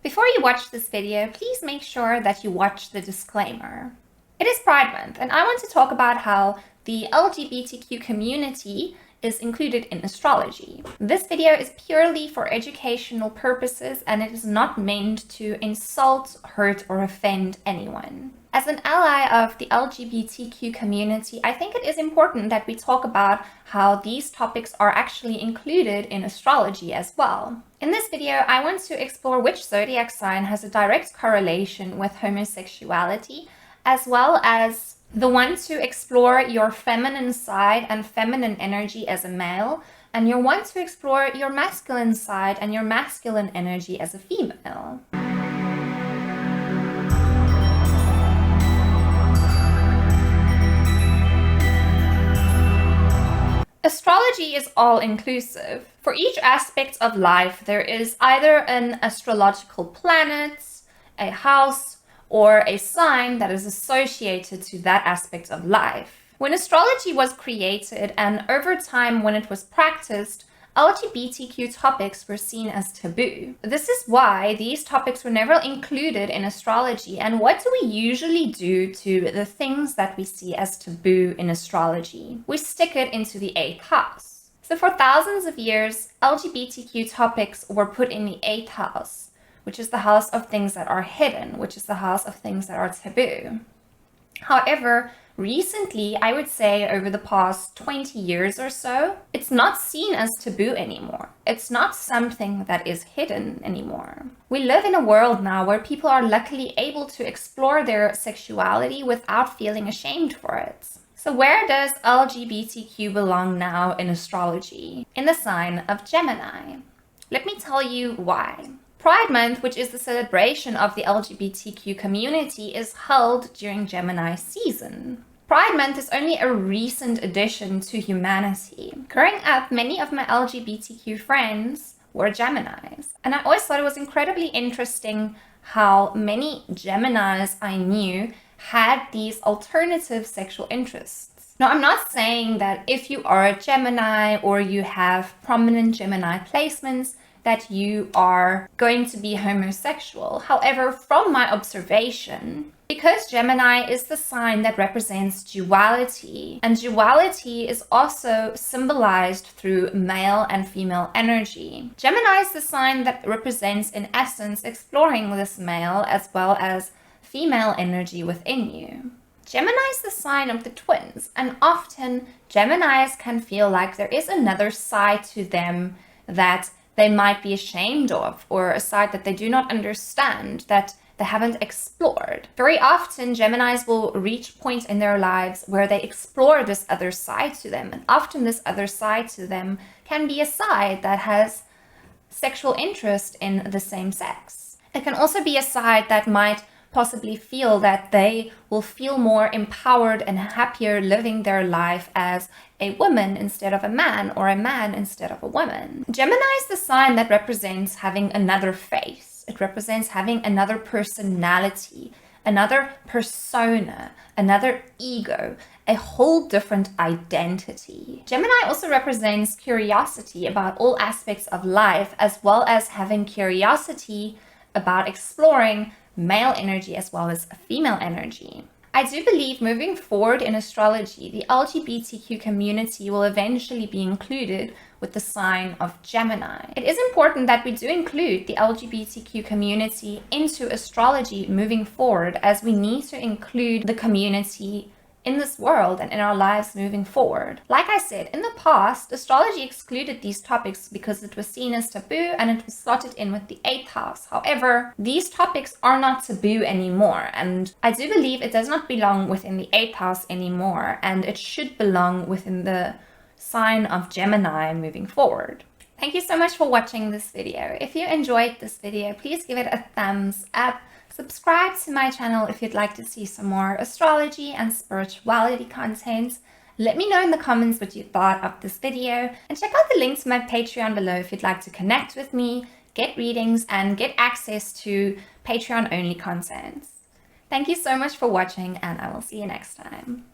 Before you watch this video, please make sure that you watch the disclaimer. It is Pride Month, and I want to talk about how the LGBTQ community is included in astrology. This video is purely for educational purposes, and it is not meant to insult, hurt, or offend anyone. As an ally of the LGBTQ community, I think it is important that we talk about how these topics are actually included in astrology as well. In this video, I want to explore which zodiac sign has a direct correlation with homosexuality, as well as the one to explore your feminine side and feminine energy as a male, and your one to explore your masculine side and your masculine energy as a female. Astrology is all-inclusive. For each aspect of life, there is either an astrological planet, a house, or a sign that is associated to that aspect of life. When astrology was created and over time when it was practiced, LGBTQ topics were seen as taboo. This is why these topics were never included in astrology. And what do we usually do to the things that we see as taboo in astrology? We stick it into the 8th house. So for thousands of years, LGBTQ topics were put in the 8th house, which is the house of things that are hidden, which is the house of things that are taboo. However, recently, I would say over the past 20 years or so, it's not seen as taboo anymore. It's not something that is hidden anymore. We live in a world now where people are luckily able to explore their sexuality without feeling ashamed for it. So where does LGBTQ belong now in astrology? In the sign of Gemini. Let me tell you why. Pride Month, which is the celebration of the LGBTQ community, is held during Gemini season. Pride Month is only a recent addition to humanity. Growing up, many of my LGBTQ friends were Geminis, and I always thought it was incredibly interesting how many Geminis I knew had these alternative sexual interests. Now, I'm not saying that if you are a Gemini or you have prominent Gemini placements, that you are going to be homosexual. However, from my observation, because Gemini is the sign that represents duality, and duality is also symbolized through male and female energy. Gemini is the sign that represents, in essence, exploring this male as well as female energy within you. Gemini is the sign of the twins, and often Geminis can feel like there is another side to them that they might be ashamed of, or a side that they do not understand, that they haven't explored. Very often, Geminis will reach a point in their lives where they explore this other side to them, and often this other side to them can be a side that has sexual interest in the same sex. It can also be a side that might possibly feel that they will feel more empowered and happier living their life as a woman instead of a man, or a man instead of a woman. Gemini is the sign that represents having another face. It represents having another personality, another persona, another ego, a whole different identity. Gemini also represents curiosity about all aspects of life, as well as having curiosity about exploring male energy as well as female energy. I do believe moving forward in astrology, the LGBTQ community will eventually be included with the sign of Gemini. It is important that we do include the LGBTQ community into astrology moving forward, as we need to include the community in this world and in our lives moving forward. Like I said, in the past, astrology excluded these topics because it was seen as taboo and it was slotted in with the 8th house. However, these topics are not taboo anymore, and I do believe it does not belong within the 8th house anymore, and it should belong within the sign of Gemini moving forward. Thank you so much for watching this video. If you enjoyed this video, please give it a thumbs up. Subscribe to my channel if you'd like to see some more astrology and spirituality content. Let me know in the comments what you thought of this video, and check out the link to my Patreon below if you'd like to connect with me, get readings, and get access to Patreon-only content. Thank you so much for watching, and I will see you next time.